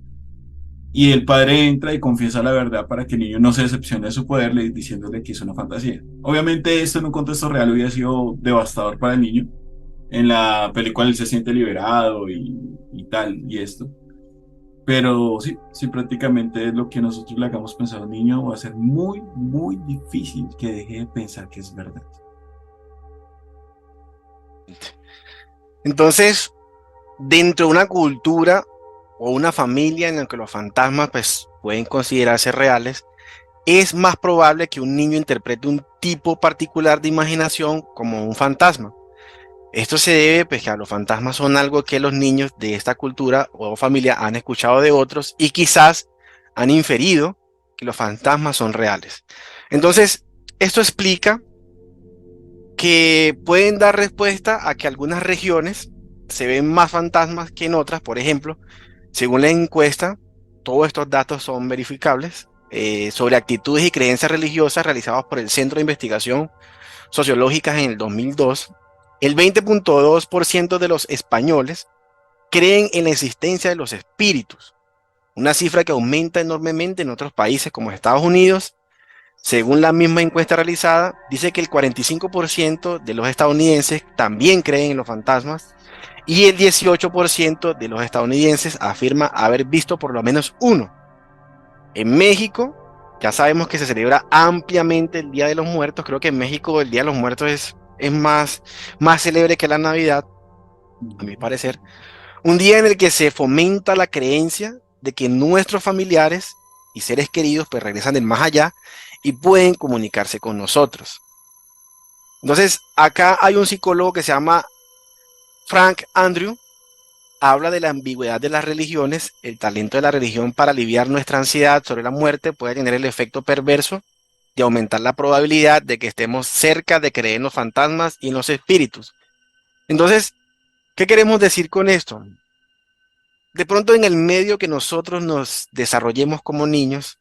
Y el padre entra y confiesa la verdad para que el niño no se decepcione de su poder, diciéndole que es una fantasía. Obviamente esto en un contexto real hubiera sido devastador para el niño. En la película él se siente liberado y tal, y esto. Pero sí, sí, prácticamente es lo que nosotros le hagamos pensar al niño va a ser muy, muy difícil que deje de pensar que es verdad. Entonces, dentro de una cultura o una familia en la que los fantasmas pues, pueden considerarse reales, es más probable que un niño interprete un tipo particular de imaginación como un fantasma. Esto se debe pues, que a los fantasmas son algo que los niños de esta cultura o familia han escuchado de otros y quizás han inferido que los fantasmas son reales. Entonces, esto explica que pueden dar respuesta a que algunas regiones se ven más fantasmas que en otras. Por ejemplo, según la encuesta, todos estos datos son verificables sobre actitudes y creencias religiosas realizadas por el Centro de Investigación Sociológicas en el 2002. El 20.2% de los españoles creen en la existencia de los espíritus, una cifra que aumenta enormemente en otros países como Estados Unidos. Según la misma encuesta realizada, dice que el 45% de los estadounidenses también creen en los fantasmas y el 18% de los estadounidenses afirma haber visto por lo menos uno. En México, ya sabemos que se celebra ampliamente el Día de los Muertos. Creo que en México el Día de los Muertos es más célebre que la Navidad, a mi parecer. Un día en el que se fomenta la creencia de que nuestros familiares y seres queridos pues regresan del más allá y pueden comunicarse con nosotros. Entonces, acá hay un psicólogo que se llama Frank Andrew, habla de la ambigüedad de las religiones. El talento de la religión para aliviar nuestra ansiedad sobre la muerte puede tener el efecto perverso de aumentar la probabilidad de que estemos cerca de creer en los fantasmas y en los espíritus. Entonces, ¿qué queremos decir con esto? De pronto en el medio que nosotros nos desarrollemos como niños,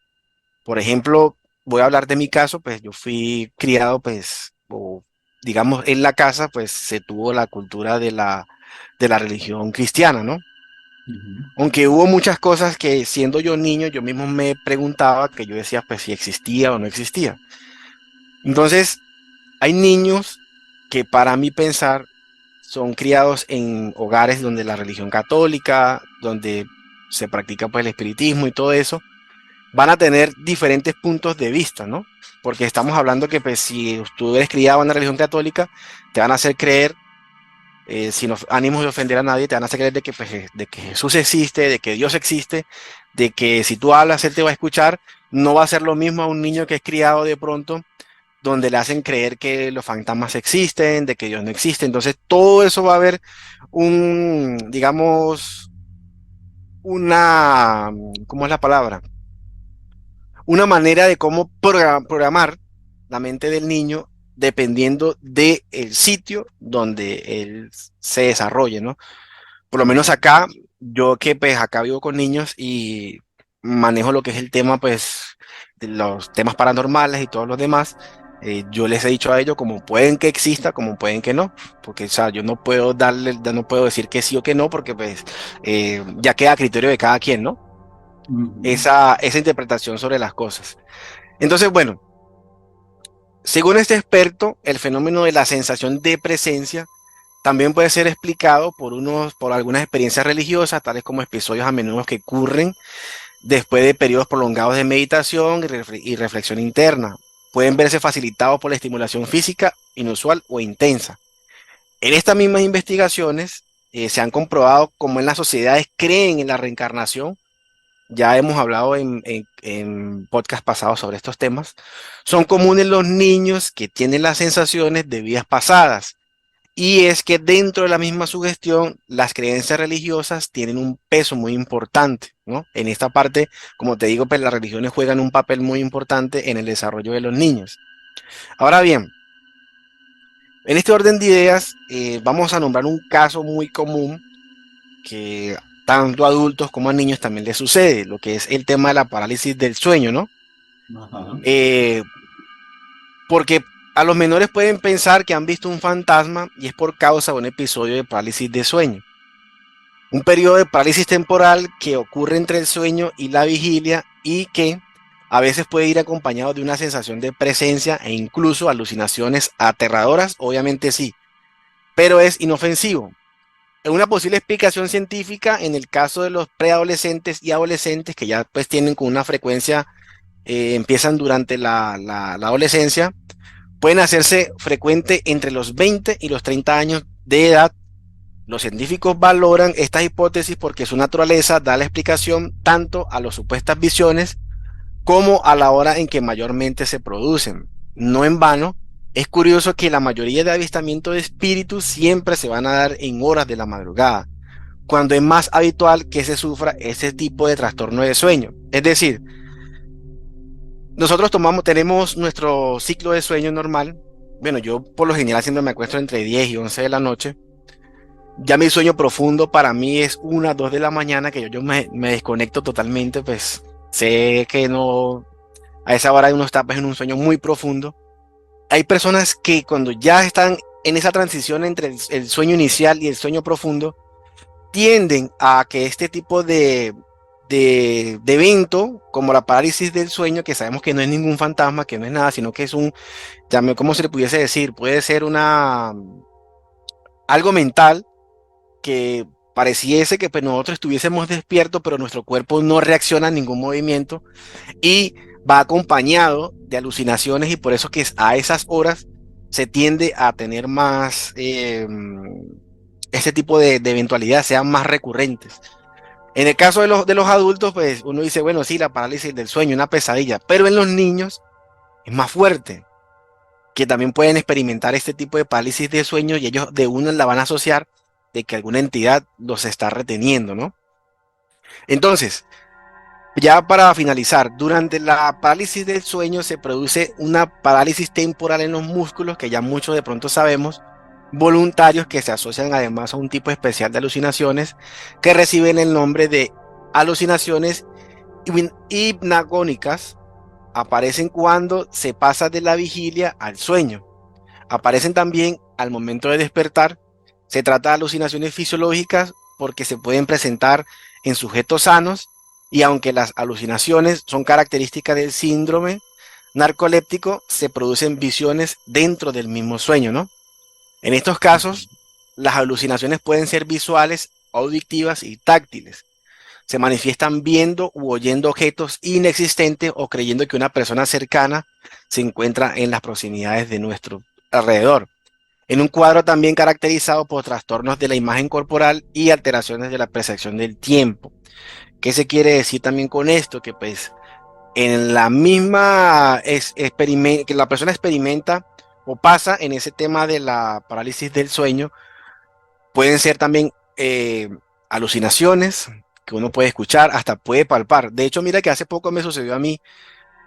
por ejemplo, voy a hablar de mi caso, pues yo fui criado, pues, o digamos, en la casa, pues se tuvo la cultura de la religión cristiana, ¿no? Ujú. Aunque hubo muchas cosas que siendo yo niño, yo mismo me preguntaba, que yo decía, pues si existía o no existía. Entonces, hay niños que para mí pensar son criados en hogares donde la religión católica, donde se practica pues el espiritismo y todo eso, van a tener diferentes puntos de vista, ¿no? Porque estamos hablando que pues, si tú eres criado en una religión católica, te van a hacer creer, sin ánimos de ofender a nadie, te van a hacer creer de que Jesús existe, de que Dios existe, de que si tú hablas, Él te va a escuchar. No va a ser lo mismo a un niño que es criado de pronto, donde le hacen creer que los fantasmas existen, de que Dios no existe. Entonces, todo eso va a haber digamos, ¿cómo es la palabra? Una manera de cómo programar la mente del niño dependiendo del sitio donde él se desarrolle, ¿no? Por lo menos acá, yo que pues acá vivo con niños y manejo lo que es el tema, pues, de los temas paranormales y todos los demás, yo les he dicho a ellos como pueden que exista, como pueden que no, porque, o sea, yo no puedo no puedo decir que sí o que no, porque pues ya queda a criterio de cada quien, ¿no? Ujú. Esa interpretación sobre las cosas. Entonces, bueno, según este experto, el fenómeno de la sensación de presencia también puede ser explicado por algunas experiencias religiosas, tales como episodios a menudo que ocurren después de periodos prolongados de meditación y reflexión interna. Pueden verse facilitados por la estimulación física inusual o intensa. En estas mismas investigaciones se han comprobado cómo en las sociedades creen en la reencarnación. Ya hemos hablado en podcast pasados sobre estos temas. Son comunes los niños que tienen las sensaciones de vidas pasadas. Y es que dentro de la misma sugestión, las creencias religiosas tienen un peso muy importante, ¿no? En esta parte, como te digo, pues las religiones juegan un papel muy importante en el desarrollo de los niños. Ahora bien, en este orden de ideas, vamos a nombrar un caso muy común que tanto a adultos como a niños también les sucede, lo que es el tema de la parálisis del sueño, ¿no? Ajá. Eh, Porque a los menores pueden pensar que han visto un fantasma y es por causa de un episodio de parálisis de sueño. Un periodo de parálisis temporal que ocurre entre el sueño y la vigilia y que a veces puede ir acompañado de una sensación de presencia e incluso alucinaciones aterradoras, obviamente sí, pero es inofensivo. Una posible explicación científica en el caso de los preadolescentes y adolescentes que ya pues tienen con una frecuencia, empiezan durante la adolescencia, pueden hacerse frecuente entre los 20 y los 30 años de edad. Los científicos valoran estas hipótesis porque su naturaleza da la explicación tanto a las supuestas visiones como a la hora en que mayormente se producen. No en vano, es curioso que la mayoría de avistamientos de espíritus siempre se van a dar en horas de la madrugada, cuando es más habitual que se sufra ese tipo de trastorno de sueño. Es decir, nosotros tenemos nuestro ciclo de sueño normal. Bueno, yo por lo general siempre me acuesto entre 10 y 11 de la noche. Ya mi sueño profundo para mí es 1, 2 de la mañana, que yo me desconecto totalmente, pues sé que no, a esa hora uno está pues, en un sueño muy profundo. Hay personas que cuando ya están en esa transición entre el sueño inicial y el sueño profundo, tienden a que este tipo de evento, como la parálisis del sueño, que sabemos que no es ningún fantasma, que no es nada, sino que es ¿cómo se le pudiese decir? Puede ser algo mental que pareciese que pues, nosotros estuviésemos despiertos, pero nuestro cuerpo no reacciona a ningún movimiento y va acompañado de alucinaciones y por eso que a esas horas se tiende a tener más, este tipo de eventualidades sean más recurrentes. En el caso de los adultos, pues uno dice, bueno, sí, la parálisis del sueño, una pesadilla, pero en los niños es más fuerte, que también pueden experimentar este tipo de parálisis de sueño y ellos de una la van a asociar de que alguna entidad los está reteniendo, ¿no? Entonces, ya para finalizar, durante la parálisis del sueño se produce una parálisis temporal en los músculos, que ya muchos de pronto sabemos, voluntarios que se asocian además a un tipo especial de alucinaciones que reciben el nombre de alucinaciones hipnagónicas. Aparecen cuando se pasa de la vigilia al sueño. Aparecen también al momento de despertar. Se trata de alucinaciones fisiológicas porque se pueden presentar en sujetos sanos y aunque las alucinaciones son características del síndrome narcoléptico, se producen visiones dentro del mismo sueño, ¿no? En estos casos, las alucinaciones pueden ser visuales, auditivas y táctiles. se manifiestan viendo u oyendo objetos inexistentes o creyendo que una persona cercana se encuentra en las proximidades de nuestro alrededor. En un cuadro también caracterizado por trastornos de la imagen corporal y alteraciones de la percepción del tiempo. ¿Qué se quiere decir también con esto? Que pues en la misma que la persona experimenta o pasa en ese tema de la parálisis del sueño, pueden ser también alucinaciones que uno puede escuchar, hasta puede palpar. De hecho, mira que hace poco me sucedió a mí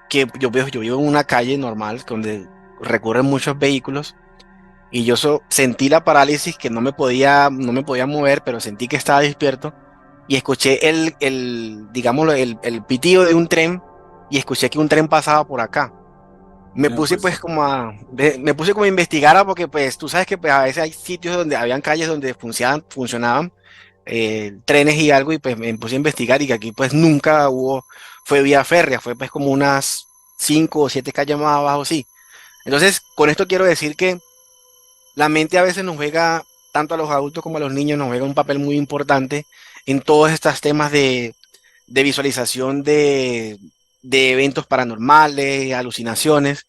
que yo vivo en una calle normal donde recurren muchos vehículos y yo sentí la parálisis que no me podía mover, pero sentí que estaba despierto y escuché digámoslo, el pitido de un tren y escuché que un tren pasaba por acá. Me Ya, puse pues, pues me puse como a investigar porque pues tú sabes que pues, a veces hay sitios donde habían calles donde funcionaban trenes y algo y pues me puse a investigar y que aquí pues nunca fue vía férrea, fue pues como unas 5 o 7 calles más abajo, sí. Entonces, con esto quiero decir que la mente a veces nos juega, tanto a los adultos como a los niños, nos juega un papel muy importante en todos estos temas de visualización de eventos paranormales, alucinaciones.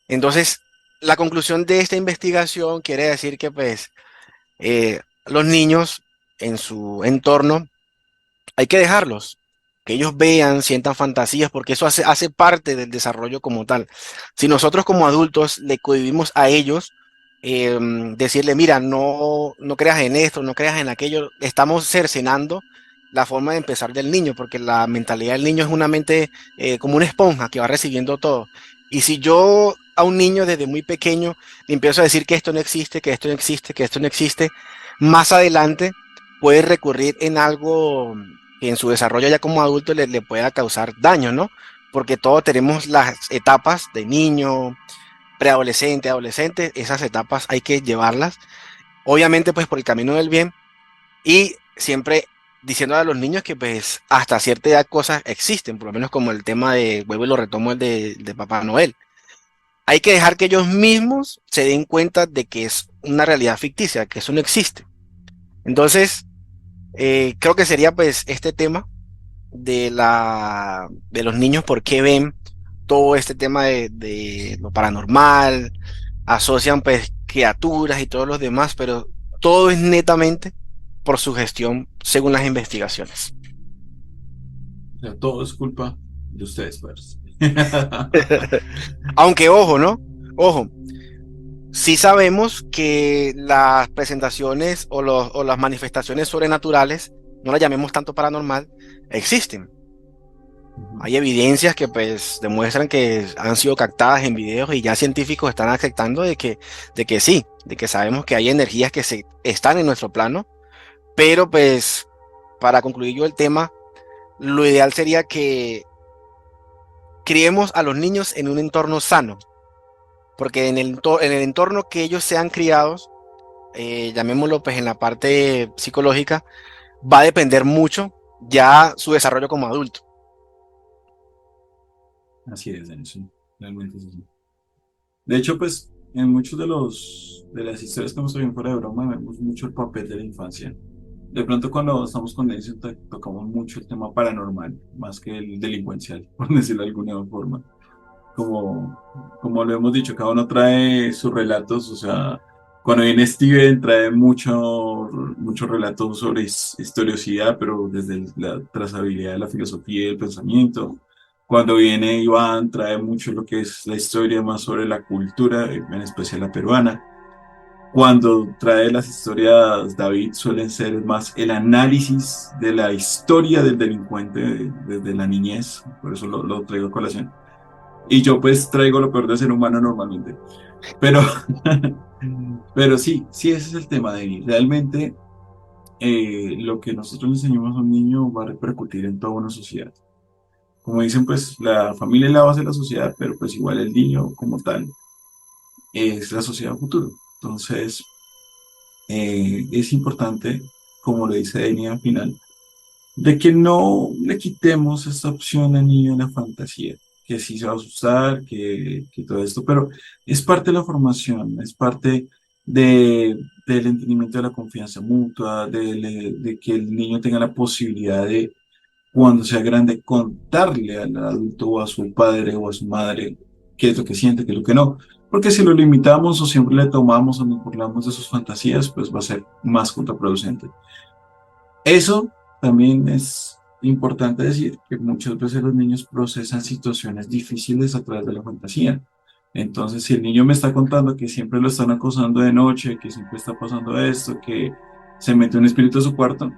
Entonces, la conclusión de esta investigación quiere decir que pues los niños en su entorno hay que dejarlos, que ellos vean, sientan fantasías, porque eso hace parte del desarrollo como tal. Si nosotros como adultos le cohibimos a ellos, decirle, mira, no creas en esto, no creas en aquello, estamos cercenando la forma de empezar del niño, porque la mentalidad del niño es una mente como una esponja que va recibiendo todo. Y si yo a un niño desde muy pequeño le empiezo a decir que esto no existe, que esto no existe, que esto no existe, más adelante puede recurrir en algo que en su desarrollo ya como adulto le pueda causar daño, ¿no? Porque todos tenemos las etapas de niño, preadolescente, adolescente, esas etapas hay que llevarlas, obviamente pues por el camino del bien y siempre diciendo a los niños que pues hasta cierta edad cosas existen, por lo menos como el tema de, vuelvo y lo retomo, el de Papá Noel. Hay que dejar que ellos mismos se den cuenta de que es una realidad ficticia, que eso no existe. Entonces, creo que sería pues este tema de los niños, por qué ven todo este tema de lo paranormal, asocian pues criaturas y todos los demás, pero todo es netamente por su gestión según las investigaciones. o sea, todo es culpa de ustedes, pues. Aunque ojo, ¿no? Ojo, sí sabemos que las presentaciones o las manifestaciones sobrenaturales, no las llamemos tanto paranormal, existen. Ujú. Hay evidencias que pues demuestran que han sido captadas en videos y ya científicos están aceptando de que sí, de que sabemos que hay energías que están en nuestro plano, pero pues para concluir yo el tema, lo ideal sería que criemos a los niños en un entorno sano, porque en el entorno que ellos sean criados, llamémoslo pues en la parte psicológica, va a depender mucho ya su desarrollo como adulto. Así es, Denison. Realmente es así. De hecho, pues, en muchos de las historias que hemos oído fuera de broma, vemos mucho el papel de la infancia. De pronto, cuando estamos con Denison, tocamos mucho el tema paranormal, más que el delincuencial, por decirlo de alguna forma. Como, como lo hemos dicho, cada uno trae sus relatos, o sea, cuando viene Steven trae mucho relato sobre historiosidad, pero desde la trazabilidad de la filosofía y el pensamiento. Cuando viene Iván trae mucho lo que es la historia más sobre la cultura, en especial la peruana. Cuando trae las historias, David suelen ser más el análisis de la historia del delincuente desde la niñez, por eso lo traigo a colación. Y yo pues traigo lo peor de ser humano normalmente. Pero, pero sí, sí, ese es el tema de realmente lo que nosotros le enseñamos a un niño va a repercutir en toda una sociedad. Como dicen, pues la familia es la base de la sociedad, pero pues igual el niño como tal es la sociedad futuro. Entonces, es importante, como le dice Deni al final, de que no le quitemos esta opción al niño de la fantasía, que sí se va a asustar, que todo esto, pero es parte de la formación, es parte del entendimiento de la confianza mutua, de que el niño tenga la posibilidad cuando sea grande, contarle al adulto o a su padre o a su madre qué es lo que siente, qué es lo que no. Porque si lo limitamos o siempre le tomamos o nos burlamos de sus fantasías, pues va a ser más contraproducente. Eso también es importante decir que muchas veces los niños procesan situaciones difíciles a través de la fantasía. Entonces, si el niño me está contando que siempre lo están acosando de noche, que siempre está pasando esto, que se mete un espíritu a su cuarto,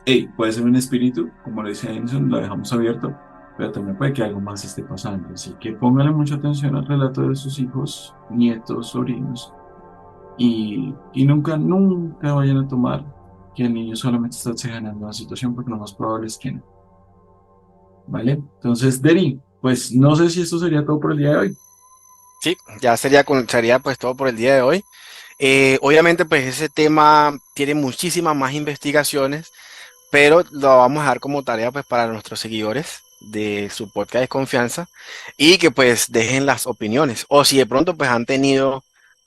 hey, puede ser un espíritu, como le dice Edison, lo dejamos abierto, pero también puede que algo más esté pasando. Así que pónganle mucha atención al relato de sus hijos, nietos, sobrinos, y nunca, nunca vayan a tomar que el niño solamente está ganando la situación, porque lo más probable es que no. ¿Vale? Entonces, Deri, pues no sé si esto sería todo por el día de hoy. Sí, ya sería pues todo por el día de hoy. Obviamente pues ese tema tiene muchísimas más investigaciones, pero lo vamos a dar como tarea pues para nuestros seguidores de su podcast de confianza y que pues dejen las opiniones o si de pronto pues han tenido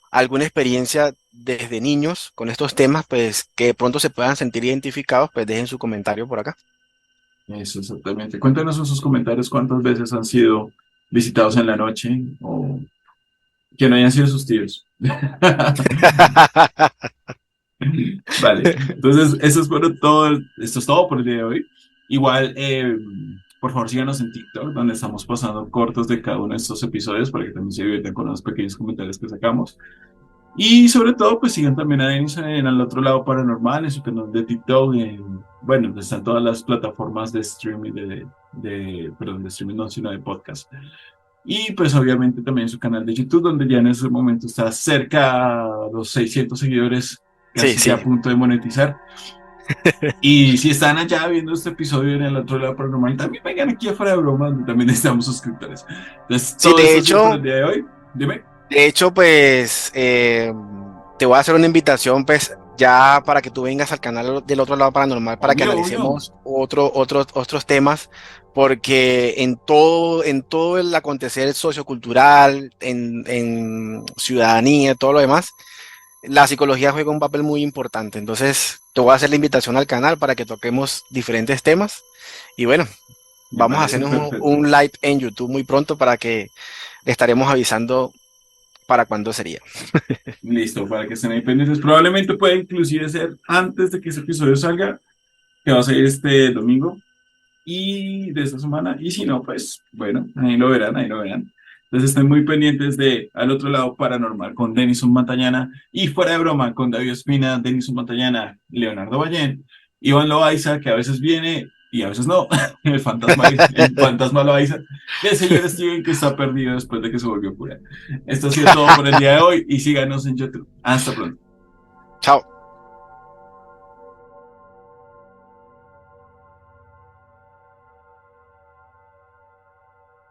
alguna experiencia desde niños con estos temas pues que de pronto se puedan sentir identificados pues dejen su comentario por acá. Eso, exactamente. Cuéntanos en sus comentarios cuántas veces han sido visitados en la noche o que no hayan sido sus tíos. Vale, entonces esto es todo por el día de hoy. Igual, por favor, síganos en TikTok, donde estamos pasando cortos de cada uno de estos episodios para que también se diviertan con los pequeños comentarios que sacamos. Y sobre todo, pues sigan también a Denis en Al Otro Lado Paranormal, en su canal de TikTok. Bueno, están todas las plataformas de streaming, perdón, de streaming no, sino de podcast. Y pues obviamente también su canal de YouTube, donde ya en ese momento está cerca a los 600 seguidores, casi Sí, ya sí. a punto de monetizar. Y si están allá viendo este episodio en El Otro Lado Paranormal, también vengan aquí afuera de broma, donde también necesitamos suscriptores. Entonces, Sí, todo esto ha sido por el día de hoy. Dime. de hecho, pues te voy a hacer una invitación, pues ya para que tú vengas al canal del otro lado paranormal para que Obvio, obvio. analicemos otros temas, porque en todo el acontecer sociocultural, en ciudadanía, todo lo demás, la psicología juega un papel muy importante. Entonces, te voy a hacer la invitación al canal para que toquemos diferentes temas y bueno, Me vamos a parece hacer perfecto. un live en YouTube muy pronto para que le estaremos avisando para cuándo sería. Listo, para que estén ahí pendientes. Probablemente pueda inclusive ser antes de que ese episodio salga, que va a ser este domingo y de esta semana. Y si no, pues bueno, ahí lo verán, ahí lo verán. Entonces estén muy pendientes de Al Otro Lado Paranormal con Denison Montañana y Fuera de Broma con David Espina, Denison Montañana, Leonardo Ballén, Iván Loaiza, que a veces viene y a veces no, el fantasma Loaiza, y el señor Steven que está perdido después de que se volvió cura. Esto ha sido todo por el día de hoy y síganos en YouTube. Hasta pronto. Chao.